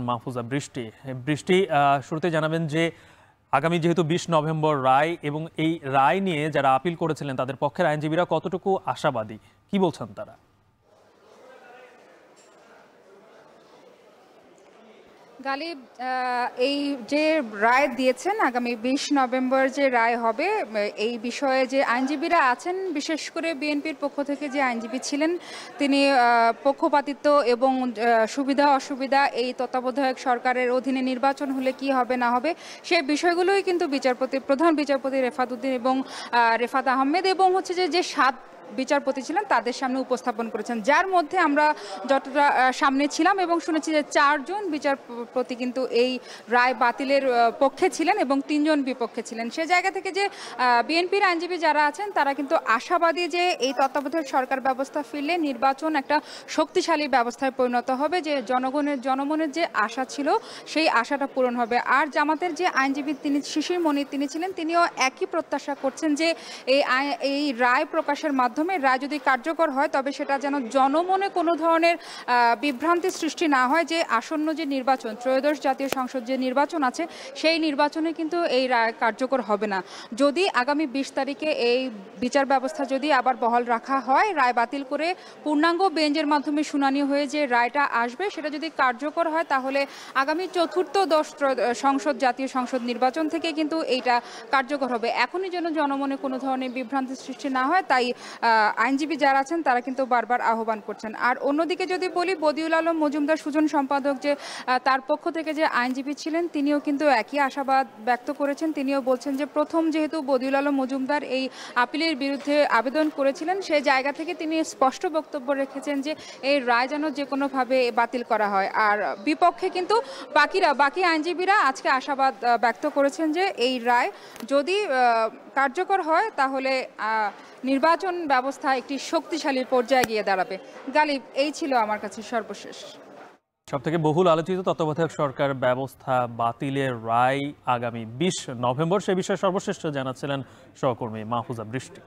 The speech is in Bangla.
মাহফুজা বৃষ্টি বৃষ্টি শুরুতে জানাবেন যে আগামী যেহেতু ২০ নভেম্বর রায় এবং এই রায় নিয়ে যারা আপিল করেছিলেন তাদের পক্ষের আইনজীবীরা কতটুকু আশাবাদী, কি বলছেন তারা? গালিব, এই যে রায় দিয়েছেন আগামী ২০ নভেম্বর যে রায় হবে এই বিষয়ে যে আইনজীবীরা আছেন, বিশেষ করে বিএনপির পক্ষ থেকে যে আইনজীবী ছিলেন তিনি পক্ষপাতিত্ব এবং সুবিধা অসুবিধা এই তত্ত্বাবধায়ক সরকারের অধীনে নির্বাচন হলে কি হবে না হবে সেই বিষয়গুলোই কিন্তু প্রধান বিচারপতি রেফাত উদ্দিন এবং রেফাত আহমেদ এবং হচ্ছে যে ৭ বিচারপতি ছিলেন তাদের সামনে উপস্থাপন করেছেন, যার মধ্যে আমরা যতটা সামনে ছিলাম এবং শুনেছি যে ৪ জন বিচারপতি কিন্তু এই রায় বাতিলের পক্ষে ছিলেন এবং ৩ জন বিপক্ষে ছিলেন। সে জায়গা থেকে যে বিএনপির আইনজীবী যারা আছেন তারা কিন্তু আশাবাদী যে এই তত্ত্বাবধায়ক সরকার ব্যবস্থা ফিরলে নির্বাচন একটা শক্তিশালী ব্যবস্থায় পরিণত হবে, যে জনমনের যে আশা ছিল সেই আশাটা পূরণ হবে। আর জামাতের যে আইনজীবী তিনি শিশির মনির তিনি ছিলেন, তিনিও একই প্রত্যাশা করছেন যে এই রায় প্রকাশের মাধ্যমে রায় যদি কার্যকর হয় তবে সেটা যেন জনমনে কোনো ধরনের বিভ্রান্তি সৃষ্টি না হয়, যে আসন্ন যে নির্বাচন ত্রয়োদশ জাতীয় সংসদ যে নির্বাচন আছে সেই নির্বাচনে কিন্তু এই রায় কার্যকর হবে না। যদি আগামী ২০ তারিখে এই বিচার ব্যবস্থা যদি আবার বহাল রাখা হয়, রায় বাতিল করে পূর্ণাঙ্গ বেঞ্চের মাধ্যমে শুনানি হয়ে যে রায়টা আসবে সেটা যদি কার্যকর হয় তাহলে আগামী চতুর্থদশ সংসদ জাতীয় সংসদ নির্বাচন থেকে কিন্তু এইটা কার্যকর হবে। এখনই যেন জনমনে কোনো ধরনের বিভ্রান্তি সৃষ্টি না হয় তাই আইনজীবী যারা আছেন তারা কিন্তু বারবার আহ্বান করছেন। আর অন্যদিকে যদি বলি, বদিউল আলম মজুমদার সুজন সম্পাদক যে তার পক্ষ থেকে যে আইনজীবী ছিলেন তিনিও কিন্তু একই আশাবাদ ব্যক্ত করেছেন। তিনিও বলছেন যে প্রথম যেহেতু বদিউল আলম মজুমদার এই আপিলের বিরুদ্ধে আবেদন করেছিলেন সেই জায়গা থেকে তিনি স্পষ্ট বক্তব্য রেখেছেন যে এই রায় যেন যে কোনোভাবে বাতিল করা হয়। আর বিপক্ষে কিন্তু বাকি আইনজীবীরা আজকে আশাবাদ ব্যক্ত করেছেন যে এই রায় যদি কার্যকর হয় তাহলে নির্বাচন ব্যবস্থা একটি শক্তিশালী পর্যায়ে গিয়ে দাঁড়াবে। গালিব, এই ছিল আমার কাছে সর্বশেষ সবথেকে বহুল আলোচিত তত্ত্বাবধায়ক সরকার ব্যবস্থা বাতিলের রায় আগামী ২০ নভেম্বর, সে বিষয়ে সর্বশেষ জানাচ্ছিলেন সহকর্মী মাহফুজা বৃষ্টি।